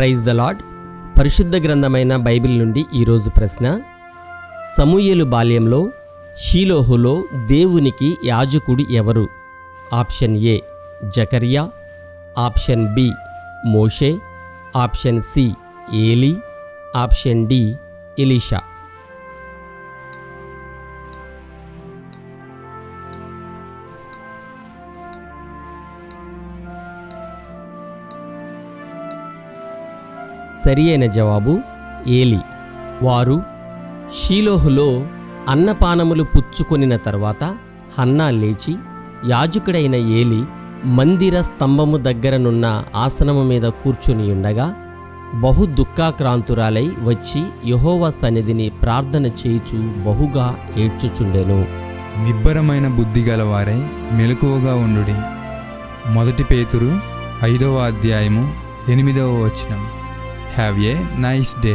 Praise the lord. పరిశుద్ధ గ్రంథమైన Bible నుండి ఈరోజు ప్రశ్న: సమూయేలు బాల్యంలో షీలోహులో దేవునికి యాజకుడు ఎవరు? Option A Zechariah, option B Moshe, option C Eli, option D Elisha. సరి అయిన జవాబు ఏలీ. వారు షీలోహులో అన్నపానములు పుచ్చుకొనిన తర్వాత హన్నా లేచి యాజకుడైన ఏలీ మందిర స్తంభము దగ్గరనున్న ఆసనము మీద కూర్చుని ఉండగా బహు దుఃఖాక్రాంతురాలై వచ్చి యెహోవా సన్నిధిని ప్రార్థన చేయుచు బహుగా ఏడ్చుచుండెను. నిబ్బరమైన బుద్ధి గలవారై మెలకువగా ఉండుడి. 1 పేతురు 5వ అధ్యాయము 8వ వచనం. Have a nice day.